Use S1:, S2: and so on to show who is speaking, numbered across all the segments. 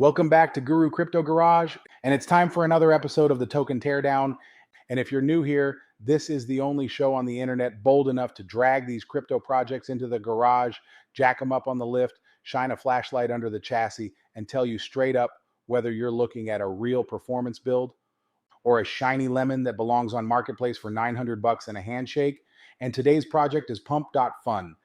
S1: Welcome back to Guru Crypto Garage, and it's time for another episode of the Token Teardown. And if you're new here, this is the only show on the internet bold enough to drag these crypto projects into the garage, jack them up on the lift, shine a flashlight under the chassis, and tell you straight up whether you're looking at a real performance build or a shiny lemon that belongs on Marketplace for $900 and a handshake. And today's project is Pump.fun,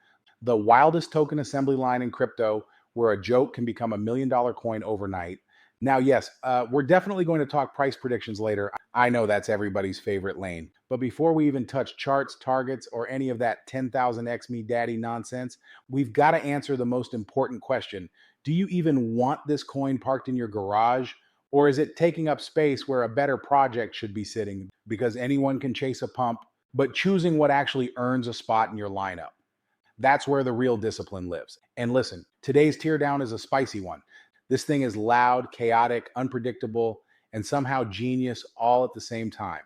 S1: the wildest token assembly line in crypto, where a joke can become $1 million coin overnight. Now, yes, we're definitely going to talk price predictions later. I know that's everybody's favorite lane. But before we even touch charts, targets, or any of that 10,000x me daddy nonsense, we've got to answer the most important question. Do you even want this coin parked in your garage? Or is it taking up space where a better project should be sitting? Because anyone can chase a pump, but choosing what actually earns a spot in your lineup. That's where the real discipline lives. And listen, today's teardown is a spicy one. This thing is loud, chaotic, unpredictable, and somehow genius all at the same time.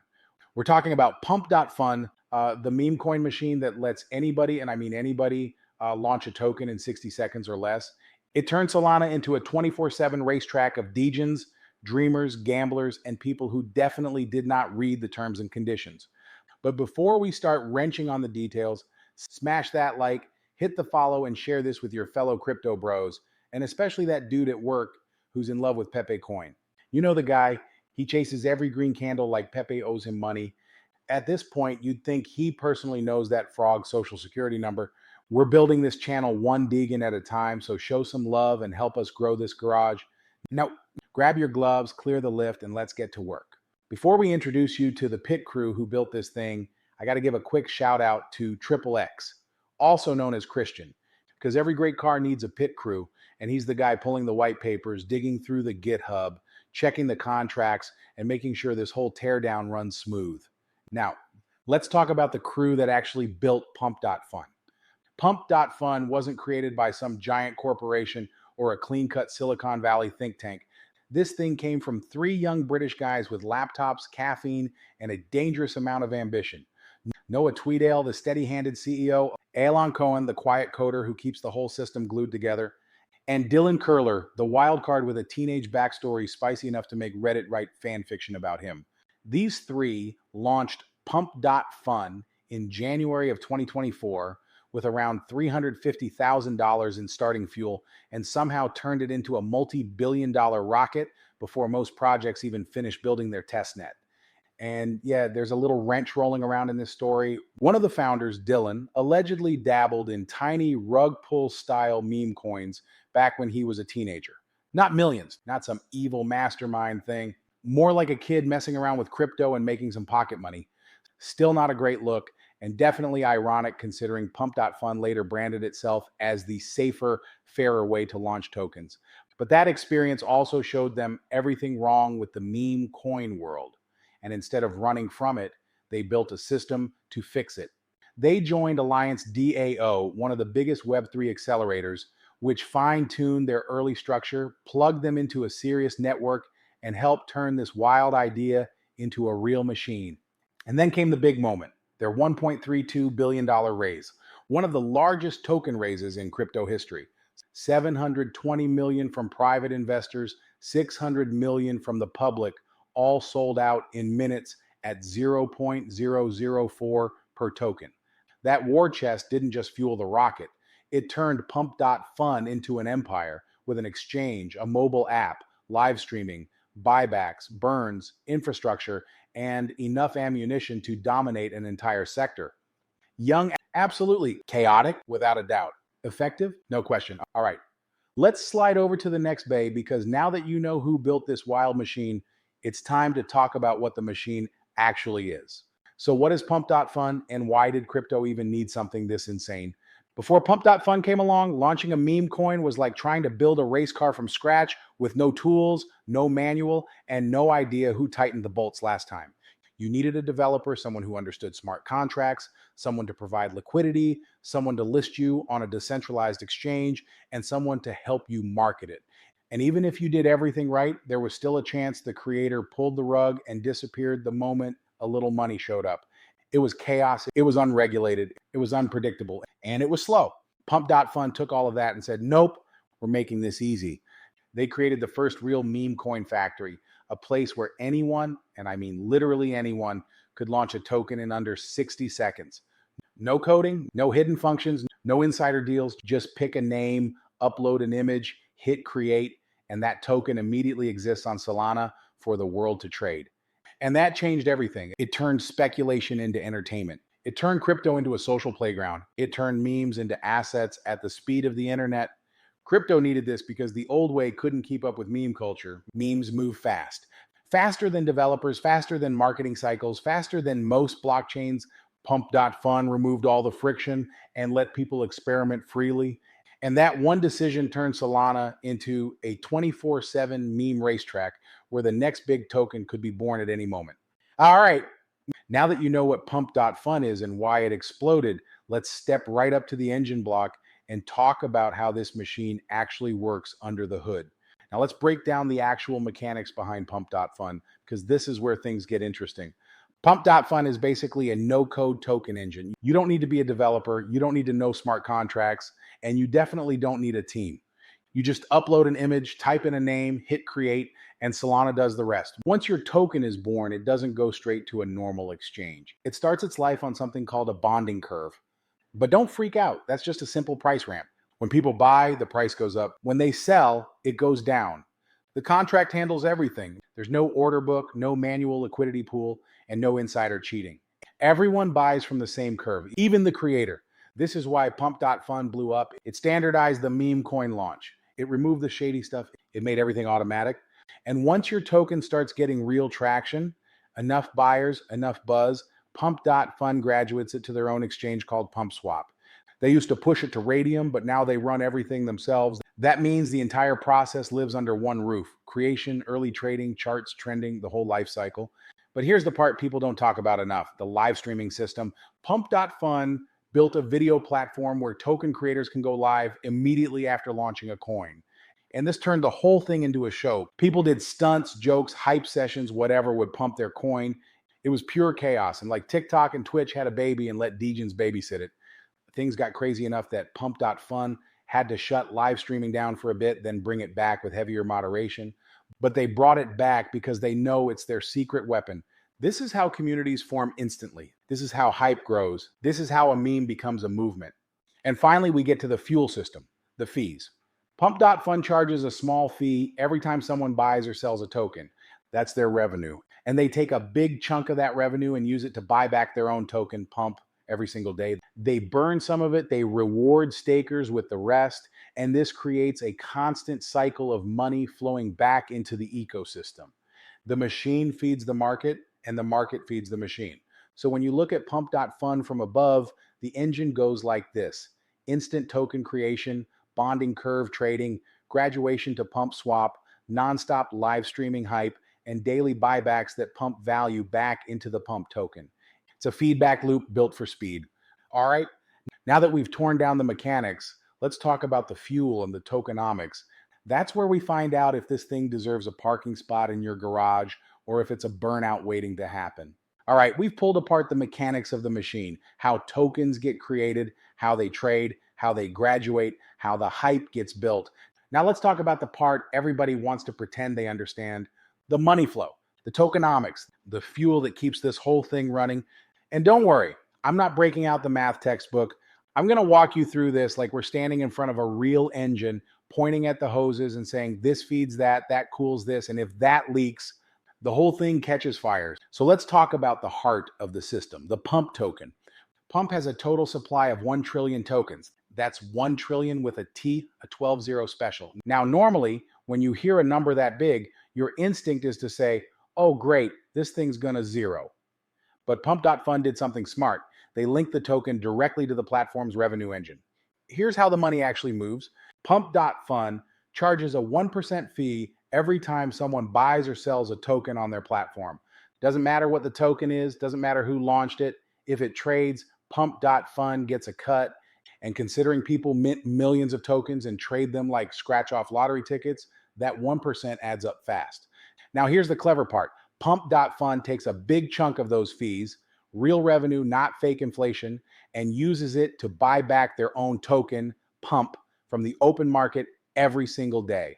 S1: We're talking about Pump.fun, the meme coin machine that lets anybody, and I mean anybody, launch a token in 60 seconds or less. It turned Solana into a 24/7 racetrack of degens, dreamers, gamblers, and people who definitely did not read the terms and conditions. But before we start wrenching on the details, smash that like, hit the follow, and share this with your fellow crypto bros, and especially that dude at work who's in love with Pepe Coin. You know the guy, he chases every green candle like Pepe owes him money. At this point, you'd think he personally knows that frog's social security number. We're building this channel one degen at a time, so show some love and help us grow this garage. Now, grab your gloves, clear the lift, and let's get to work. Before we introduce you to the pit crew who built this thing, I got to give a quick shout out to Triple X, also known as Christian, because every great car needs a pit crew, and he's the guy pulling the white papers, digging through the GitHub, checking the contracts, and making sure this whole teardown runs smooth. Now, let's talk about the crew that actually built Pump.fun. Pump.fun wasn't created by some giant corporation or a clean-cut Silicon Valley think tank. This thing came from 3 young British guys with laptops, caffeine, and a dangerous amount of ambition. Noah Tweedale, the steady-handed CEO, Alon Cohen, the quiet coder who keeps the whole system glued together, and Dylan Curler, the wild card with a teenage backstory spicy enough to make Reddit write fan fiction about him. These 3 launched Pump.fun in January of 2024 with around $350,000 in starting fuel, and somehow turned it into a multi-billion-dollar rocket before most projects even finished building their testnet. And yeah, there's a little wrench rolling around in this story. One of the founders, Dylan, allegedly dabbled in tiny rug pull style meme coins back when he was a teenager. Not millions, not some evil mastermind thing. More like a kid messing around with crypto and making some pocket money. Still not a great look, and definitely ironic considering Pump.fun later branded itself as the safer, fairer way to launch tokens. But that experience also showed them everything wrong with the meme coin world. And instead of running from it, they built a system to fix it. They joined Alliance DAO, one of the biggest Web3 accelerators, which fine-tuned their early structure, plugged them into a serious network, and helped turn this wild idea into a real machine. And then came the big moment, their $1.32 billion raise, one of the largest token raises in crypto history. $720 million from private investors, $600 million from the public, all sold out in minutes at 0.004 per token. That war chest didn't just fuel the rocket. It turned Pump.fun into an empire with an exchange, a mobile app, live streaming, buybacks, burns, infrastructure, and enough ammunition to dominate an entire sector. Young, absolutely. Chaotic, without a doubt. Effective? No question. All right, let's slide over to the next bay, because now that you know who built this wild machine, it's time to talk about what the machine actually is. So what is Pump.fun, and why did crypto even need something this insane? Before Pump.fun came along, launching a meme coin was like trying to build a race car from scratch with no tools, no manual, and no idea who tightened the bolts last time. You needed a developer, someone who understood smart contracts, someone to provide liquidity, someone to list you on a decentralized exchange, and someone to help you market it. And even if you did everything right, there was still a chance the creator pulled the rug and disappeared the moment a little money showed up. It was chaos, it was unregulated, it was unpredictable, and it was slow. Pump.fun took all of that and said, nope, we're making this easy. They created the first real meme coin factory, a place where anyone, and I mean literally anyone, could launch a token in under 60 seconds. No coding, no hidden functions, no insider deals. Just pick a name, upload an image, hit create, and that token immediately exists on Solana for the world to trade. And that changed everything. It turned speculation into entertainment. It turned crypto into a social playground. It turned memes into assets at the speed of the internet. Crypto needed this because the old way couldn't keep up with meme culture. Memes move fast. Faster than developers, faster than marketing cycles, faster than most blockchains. Pump.fun removed all the friction and let people experiment freely. And that one decision turned Solana into a 24/7 meme racetrack where the next big token could be born at any moment. All right, now that you know what Pump.fun is and why it exploded, let's step right up to the engine block and talk about how this machine actually works under the hood. Now let's break down the actual mechanics behind Pump.fun, because this is where things get interesting. Pump.fun is basically a no-code token engine. You don't need to be a developer, you don't need to know smart contracts, and you definitely don't need a team. You just upload an image, type in a name, hit create, and Solana does the rest. Once your token is born, it doesn't go straight to a normal exchange. It starts its life on something called a bonding curve. But don't freak out, that's just a simple price ramp. When people buy, the price goes up. When they sell, it goes down. The contract handles everything. There's no order book, no manual liquidity pool, and no insider cheating. Everyone buys from the same curve, even the creator. This is why Pump.fun blew up. It standardized the meme coin launch. It removed the shady stuff. It made everything automatic. And once your token starts getting real traction, enough buyers, enough buzz, Pump.fun graduates it to their own exchange called PumpSwap. They used to push it to Radium, but now they run everything themselves. That means the entire process lives under one roof: creation, early trading, charts, trending, the whole life cycle. But here's the part people don't talk about enough: the live streaming system. Pump.fun built a video platform where token creators can go live immediately after launching a coin. And this turned the whole thing into a show. People did stunts, jokes, hype sessions, whatever would pump their coin. It was pure chaos. And like TikTok and Twitch had a baby and let degens babysit it. Things got crazy enough that Pump.fun had to shut live streaming down for a bit, then bring it back with heavier moderation. But they brought it back because they know it's their secret weapon. This is how communities form instantly. This is how hype grows. This is how a meme becomes a movement. And finally, we get to the fuel system, the fees. Pump.fun charges a small fee every time someone buys or sells a token. That's their revenue. And they take a big chunk of that revenue and use it to buy back their own token, Pump, every single day. They burn some of it, they reward stakers with the rest, and this creates a constant cycle of money flowing back into the ecosystem. The machine feeds the market, and the market feeds the machine. So when you look at Pump.fun from above, the engine goes like this: instant token creation, bonding curve trading, graduation to PumpSwap, nonstop live streaming hype, and daily buybacks that pump value back into the Pump token. It's a feedback loop built for speed. All right, now that we've torn down the mechanics, let's talk about the fuel and the tokenomics. That's where we find out if this thing deserves a parking spot in your garage or if it's a burnout waiting to happen. All right, we've pulled apart the mechanics of the machine: how tokens get created, how they trade, how they graduate, how the hype gets built. Now let's talk about the part everybody wants to pretend they understand: the money flow, the tokenomics, the fuel that keeps this whole thing running. And don't worry, I'm not breaking out the math textbook. I'm going to walk you through this like we're standing in front of a real engine, pointing at the hoses and saying, this feeds that, that cools this, and if that leaks, the whole thing catches fire. So let's talk about the heart of the system, the Pump token. Pump has a total supply of 1 trillion tokens. That's 1 trillion with a T, a 12-0 special. Now, normally, when you hear a number that big, your instinct is to say, oh, great, this thing's gonna zero. But Pump.fun did something smart. They linked the token directly to the platform's revenue engine. Here's how the money actually moves. Pump.fun charges a 1% fee every time someone buys or sells a token on their platform. Doesn't matter what the token is, doesn't matter who launched it. If it trades, Pump.fun gets a cut. And considering people mint millions of tokens and trade them like scratch-off lottery tickets, that 1% adds up fast. Now here's the clever part. Pump.fun takes a big chunk of those fees, real revenue, not fake inflation, and uses it to buy back their own token, Pump, from the open market every single day.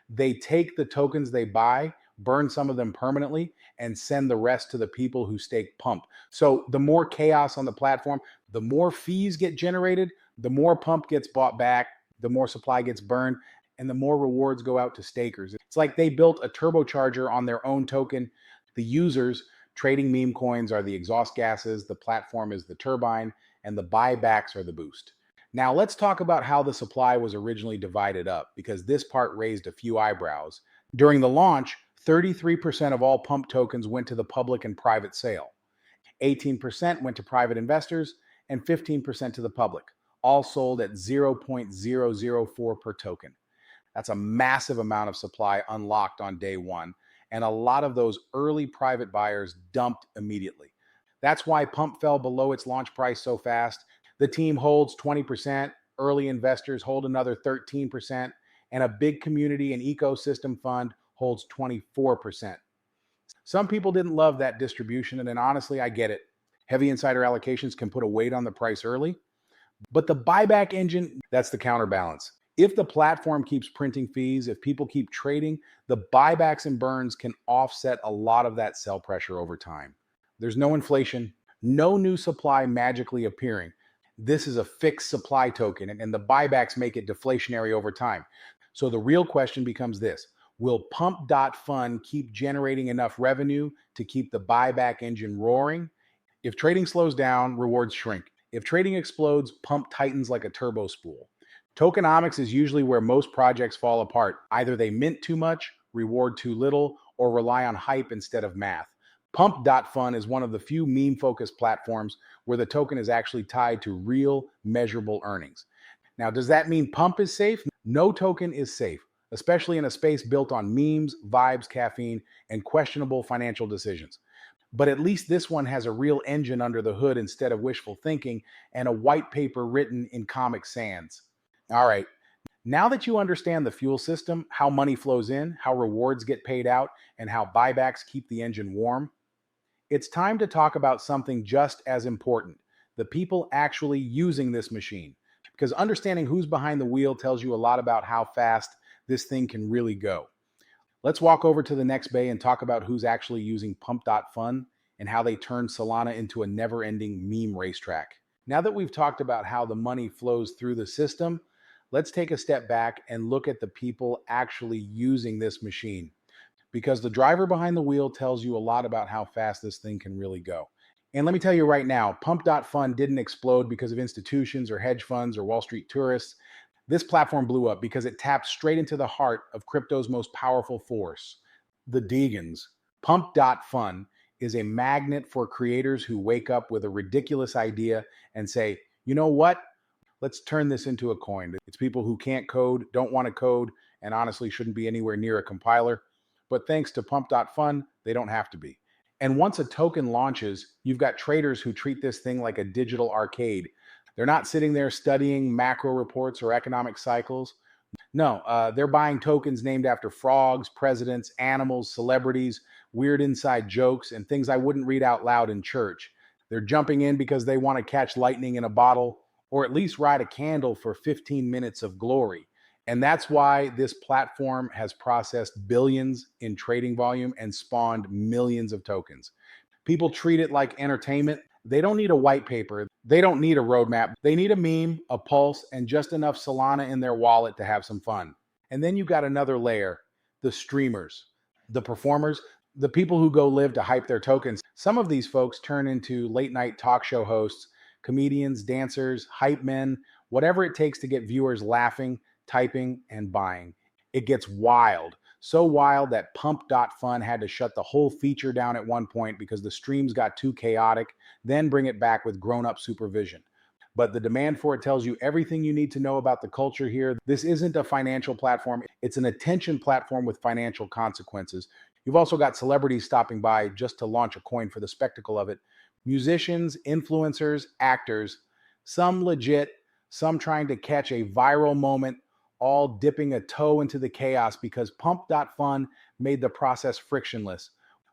S1: They take the tokens they buy, burn some of them permanently, and send the rest to the people who stake Pump. So the more chaos on the platform, the more fees get generated, the more Pump gets bought back, the more supply gets burned, and the more rewards go out to stakers. It's like they built a turbocharger on their own token. The users trading meme coins are the exhaust gases, the platform is the turbine, and the buybacks are the boost. Now, let's talk about how the supply was originally divided up, because this part raised a few eyebrows. During the launch, 33% of all Pump tokens went to the public and private sale. 18% went to private investors, and 15% to the public, all sold at 0.004 per token. That's a massive amount of supply unlocked on day one, and a lot of those early private buyers dumped immediately. That's why Pump fell below its launch price so fast. The team holds 20%, early investors hold another 13%, and a big community and ecosystem fund holds 24%. Some people didn't love that distribution, and then honestly, I get it. Heavy insider allocations can put a weight on the price early, but the buyback engine, that's the counterbalance. If the platform keeps printing fees, if people keep trading, the buybacks and burns can offset a lot of that sell pressure over time. There's no inflation, no new supply magically appearing. This is a fixed supply token, and the buybacks make it deflationary over time. So the real question becomes this: will Pump.fun keep generating enough revenue to keep the buyback engine roaring? If trading slows down, rewards shrink. If trading explodes, Pump tightens like a turbo spool. Tokenomics is usually where most projects fall apart. Either they mint too much, reward too little, or rely on hype instead of math. Pump.fun is one of the few meme-focused platforms where the token is actually tied to real, measurable earnings. Now, does that mean Pump is safe? No token is safe, especially in a space built on memes, vibes, caffeine, and questionable financial decisions. But at least this one has a real engine under the hood instead of wishful thinking and a white paper written in Comic Sans. All right, now that you understand the fuel system, how money flows in, how rewards get paid out, and how buybacks keep the engine warm, it's time to talk about something just as important: the people actually using this machine. Because understanding who's behind the wheel tells you a lot about how fast this thing can really go. Let's walk over to the next bay and talk about who's actually using Pump.fun and how they turn Solana into a never-ending meme racetrack. Now that we've talked about how the money flows through the system, let's take a step back and look at the people actually using this machine. Because the driver behind the wheel tells you a lot about how fast this thing can really go. And let me tell you right now, Pump.fun didn't explode because of institutions or hedge funds or Wall Street tourists. This platform blew up because it tapped straight into the heart of crypto's most powerful force, the degens. Pump.fun is a magnet for creators who wake up with a ridiculous idea and say, you know what? Let's turn this into a coin. It's people who can't code, don't want to code, and honestly shouldn't be anywhere near a compiler. But thanks to Pump.fun, they don't have to be. And once a token launches, you've got traders who treat this thing like a digital arcade. They're not sitting there studying macro reports or economic cycles. No, they're buying tokens named after frogs, presidents, animals, celebrities, weird inside jokes, and things I wouldn't read out loud in church. They're jumping in because they want to catch lightning in a bottle, or at least ride a candle for 15 minutes of glory. And that's why this platform has processed billions in trading volume and spawned millions of tokens. People treat it like entertainment. They don't need a white paper. They don't need a roadmap. They need a meme, a pulse, and just enough Solana in their wallet to have some fun. And then you got another layer: the streamers, the performers, the people who go live to hype their tokens. Some of these folks turn into late night talk show hosts, comedians, dancers, hype men, whatever it takes to get viewers laughing, typing, and buying. It gets wild. So wild that Pump.fun had to shut the whole feature down at one point because the streams got too chaotic, then bring it back with grown-up supervision. But the demand for it tells you everything you need to know about the culture here. This isn't a financial platform. It's an attention platform with financial consequences. You've also got celebrities stopping by just to launch a coin for the spectacle of it. Musicians, influencers, actors, some legit, some trying to catch a viral moment, all dipping a toe into the chaos because Pump.fun made the process frictionless.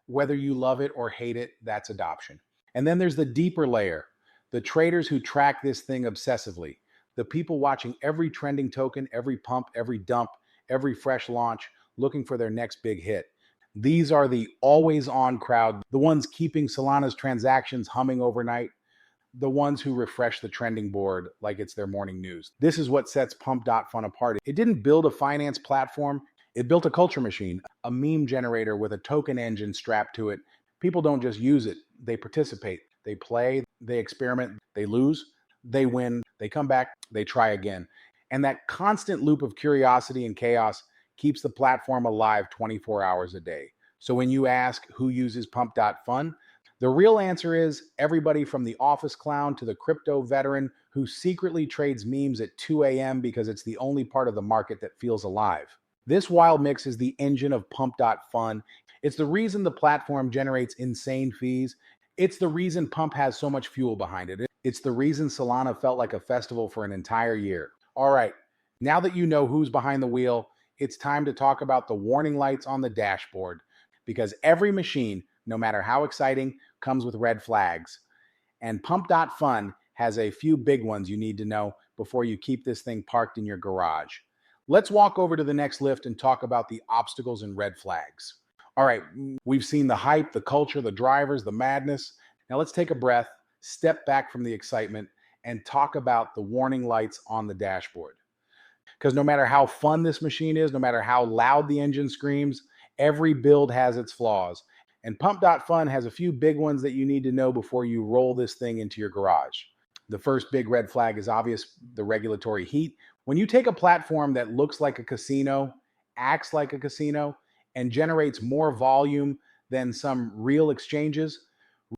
S1: Whether you love it or hate it, that's adoption. And then there's the deeper layer, the traders who track this thing obsessively, the people watching every trending token, every pump, every dump, every fresh launch, looking for their next big hit. These are the always on crowd, the ones keeping Solana's transactions humming overnight, the ones who refresh the trending board like it's their morning news. This is what sets Pump.fun apart. It didn't build a finance platform, it built a culture machine, a meme generator with a token engine strapped to it. People don't just use it, they participate. They play, they experiment, they lose, they win, they come back, they try again. And that constant loop of curiosity and chaos keeps the platform alive 24 hours a day. So when you ask who uses Pump.fun, the real answer is everybody from the office clown to the crypto veteran who secretly trades memes at 2 a.m. because it's the only part of the market that feels alive. This wild mix is the engine of Pump.fun. It's the reason the platform generates insane fees. It's the reason Pump has so much fuel behind it. It's the reason Solana felt like a festival for an entire year. All right, now that you know who's behind the wheel, it's time to talk about the warning lights on the dashboard, because every machine, no matter how exciting, comes with red flags. And Pump.fun has a few big ones you need to know before you keep this thing parked in your garage. Let's walk over to the next lift and talk about the obstacles and red flags. All right, we've seen the hype, the culture, the drivers, the madness. Now let's take a breath, step back from the excitement, and talk about the warning lights on the dashboard. Because no matter how fun this machine is, no matter how loud the engine screams, every build has its flaws. And Pump.fun has a few big ones that you need to know before you roll this thing into your garage. The first big red flag is obvious, the regulatory heat. When you take a platform that looks like a casino, acts like a casino, and generates more volume than some real exchanges,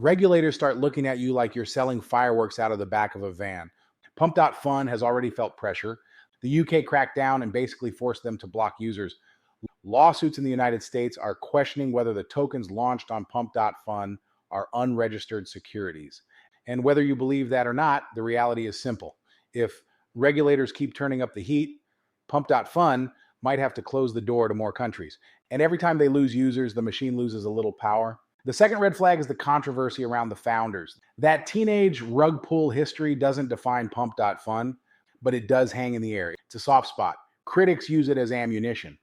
S1: regulators start looking at you like you're selling fireworks out of the back of a van. Pump.fun has already felt pressure. The UK cracked down and basically forced them to block users. Lawsuits in the United States are questioning whether the tokens launched on Pump.fun are unregistered securities. And whether you believe that or not, the reality is simple. If regulators keep turning up the heat, Pump.fun might have to close the door to more countries. And every time they lose users, the machine loses a little power. The second red flag is the controversy around the founders. That teenage rug pull history doesn't define Pump.fun, but it does hang in the air. It's a soft spot. Critics use it as ammunition.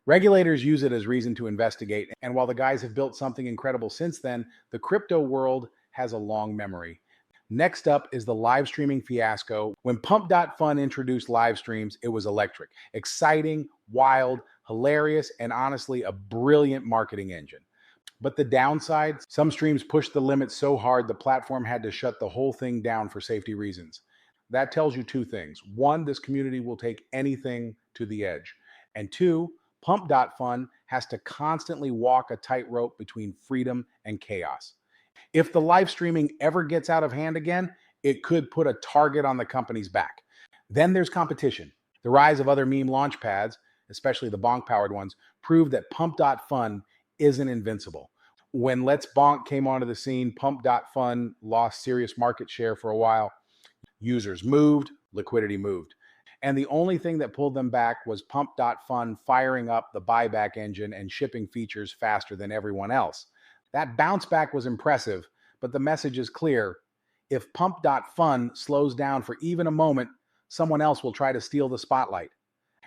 S1: Regulators use it as reason to investigate. And while the guys have built something incredible since then, the crypto world has a long memory. Next up is the live streaming fiasco. When Pump.fun introduced live streams, it was electric, exciting, wild, hilarious, and honestly a brilliant marketing engine. But the downside, some streams pushed the limits so hard the platform had to shut the whole thing down for safety reasons. That tells you two things. One, this community will take anything to the edge. And two, Pump.fun has to constantly walk a tightrope between freedom and chaos. If the live streaming ever gets out of hand again, it could put a target on the company's back. Then there's competition. The rise of other meme launch pads, especially the bonk-powered ones, proved that Pump.fun isn't invincible. When Let's Bonk came onto the scene, Pump.fun lost serious market share for a while. Users moved, liquidity moved. And the only thing that pulled them back was Pump.fun firing up the buyback engine and shipping features faster than everyone else. That bounce back was impressive, but the message is clear. If Pump.fun slows down for even a moment, someone else will try to steal the spotlight.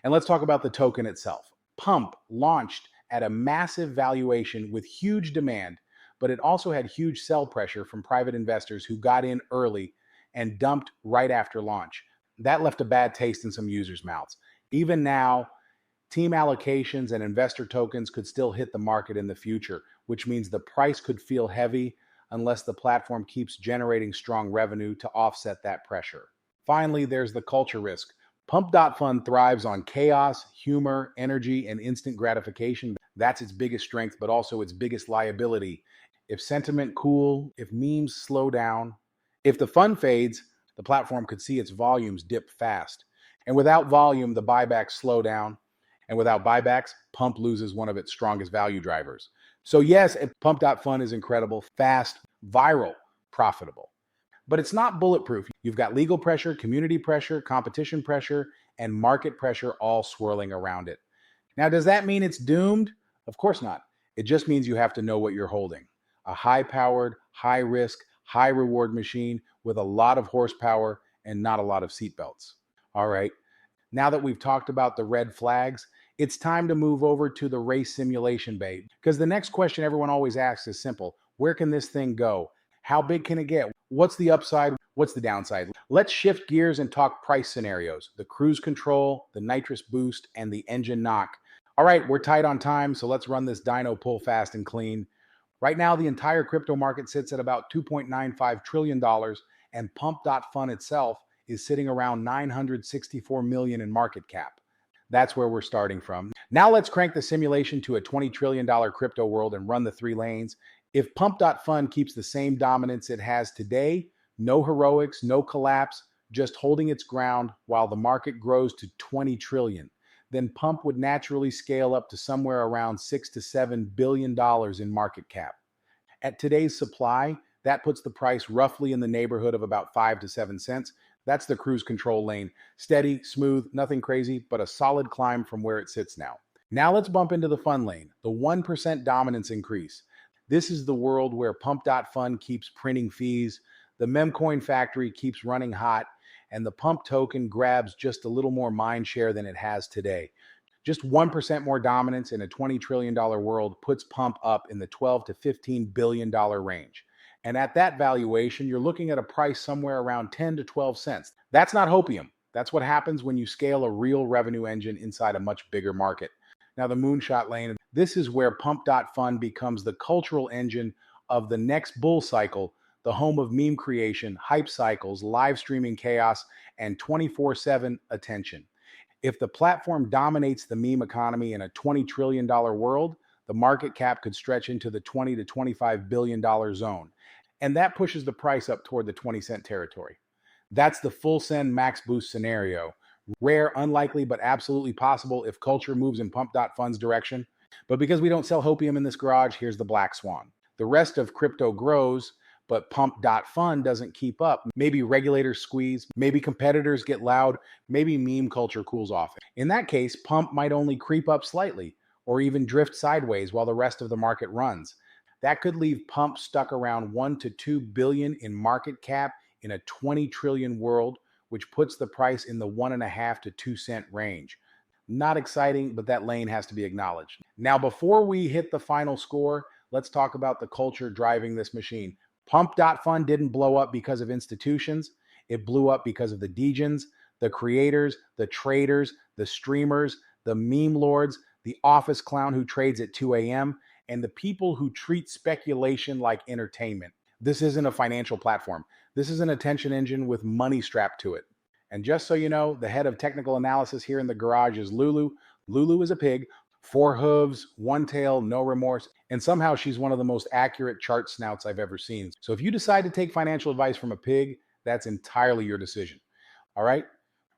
S1: And let's talk about the token itself. Pump launched at a massive valuation with huge demand, but it also had huge sell pressure from private investors who got in early and dumped right after launch. That left a bad taste in some users' mouths. Even now, team allocations and investor tokens could still hit the market in the future, which means the price could feel heavy unless the platform keeps generating strong revenue to offset that pressure. Finally, there's the culture risk. Pump.fun thrives on chaos, humor, energy, and instant gratification. That's its biggest strength, but also its biggest liability. If sentiment cools, if memes slow down, if the fun fades, the platform could see its volumes dip fast. And without volume, the buybacks slow down. And without buybacks, Pump loses one of its strongest value drivers. So yes, Pump.fun is incredible, fast, viral, profitable. But it's not bulletproof. You've got legal pressure, community pressure, competition pressure, and market pressure all swirling around it. Now, does that mean it's doomed? Of course not. It just means you have to know what you're holding. A high-powered, high-risk, high-reward machine with a lot of horsepower and not a lot of seatbelts. All right. Now that we've talked about the red flags, It's time to move over to the race simulation bay, because the next question everyone always asks is simple. Where can this thing go? How big can it get? What's the upside? What's the downside? Let's shift gears and talk price scenarios, the cruise control, the nitrous boost, and the engine knock. All right, we're tight on time, so let's run this dyno pull fast and clean. Right now, the entire crypto market sits at about $2.95 trillion, and Pump.fun itself is sitting around 964 million in market cap. That's where we're starting from. Now let's crank the simulation to a $20 trillion crypto world and run the 3 lanes. If Pump.fun keeps the same dominance it has today, no heroics, no collapse, just holding its ground while the market grows to 20 trillion, then Pump would naturally scale up to somewhere around $6 to $7 billion in market cap. At today's supply, that puts the price roughly in the neighborhood of about 5 to 7 cents. That's the cruise control lane. Steady, smooth, nothing crazy, but a solid climb from where it sits now. Now let's bump into the fun lane, the 1% dominance increase. This is the world where Pump.fun keeps printing fees, the memcoin factory keeps running hot, and the Pump token grabs just a little more mind share than it has today. Just 1% more dominance in a $20 trillion world puts Pump up in the $12 to $15 billion range. And at that valuation, you're looking at a price somewhere around 10 to 12 cents. That's not hopium. That's what happens when you scale a real revenue engine inside a much bigger market. Now, the moonshot lane, this is where Pump.fun becomes the cultural engine of the next bull cycle, the home of meme creation, hype cycles, live streaming chaos, and 24/7 attention. If the platform dominates the meme economy in a $20 trillion world, the market cap could stretch into the $20 to $25 billion zone. And that pushes the price up toward the 20-cent territory. That's the full send max boost scenario. Rare, unlikely, but absolutely possible if culture moves in Pump.fun's direction. But because we don't sell hopium in this garage, here's the black swan. The rest of crypto grows, but Pump.fun doesn't keep up. Maybe regulators squeeze, maybe competitors get loud, maybe meme culture cools off. In that case, Pump might only creep up slightly, or even drift sideways while the rest of the market runs. That could leave Pump stuck around 1 to 2 billion in market cap in a 20 trillion world, which puts the price in the 1.5 to 2 cent range. Not exciting, but that lane has to be acknowledged. Now, before we hit the final score, let's talk about the culture driving this machine. Pump.fun didn't blow up because of institutions. It blew up because of the degens, the creators, the traders, the streamers, the meme lords, the office clown who trades at 2 a.m., and the people who treat speculation like entertainment. This isn't a financial platform. This is an attention engine with money strapped to it. And just so you know, the head of technical analysis here in the garage is Lulu. Lulu is a pig, 4 hooves, 1 tail, no remorse, and somehow she's one of the most accurate chart snouts I've ever seen. So if you decide to take financial advice from a pig, that's entirely your decision. All right,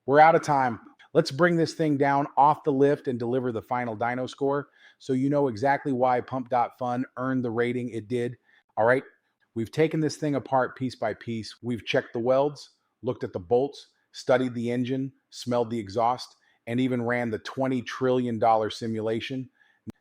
S1: we're out of time. Let's bring this thing down off the lift and deliver the final dyno score so you know exactly why Pump.fun earned the rating it did. All right, we've taken this thing apart piece by piece. We've checked the welds, looked at the bolts, studied the engine, smelled the exhaust, and even ran the $20 trillion simulation.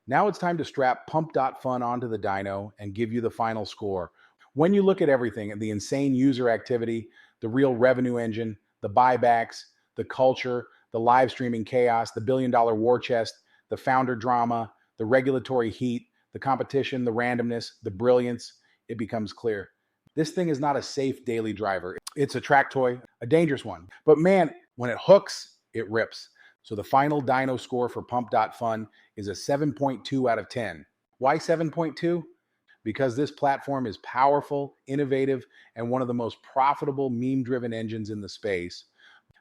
S1: Now it's time to strap Pump.fun onto the dyno and give you the final score. When you look at everything, the insane user activity, the real revenue engine, the buybacks, the culture, the live streaming chaos, the billion-dollar war chest, the founder drama, the regulatory heat, the competition, the randomness, the brilliance, it becomes clear. This thing is not a safe daily driver. It's a track toy, a dangerous one. But man, when it hooks, it rips. So the final dyno score for Pump.fun is a 7.2 out of 10. Why 7.2? Because this platform is powerful, innovative, and one of the most profitable meme-driven engines in the space.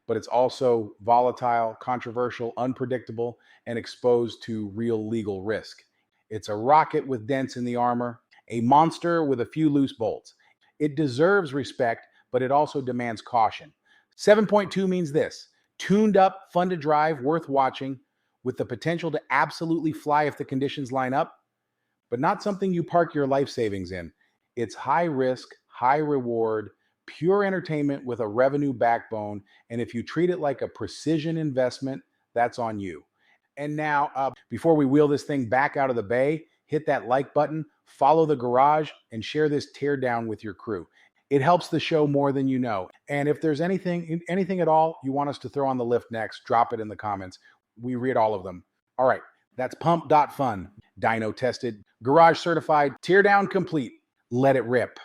S1: But it's also volatile, controversial, unpredictable, and exposed to real legal risk. It's a rocket with dents in the armor, a monster with a few loose bolts. It deserves respect, but it also demands caution. 7.2 means this: tuned up, fun to drive, worth watching, with the potential to absolutely fly if the conditions line up, but not something you park your life savings in. It's high risk, high reward, pure entertainment with a revenue backbone, and if you treat it like a precision investment, that's on you. And now, before we wheel this thing back out of the bay, hit that like button, follow the garage, and share this teardown with your crew. It helps the show more than you know. And if there's anything at all you want us to throw on the lift next, drop it in the comments. We read all of them. All right, that's Pump.fun. Dyno tested, garage certified, teardown complete. Let it rip.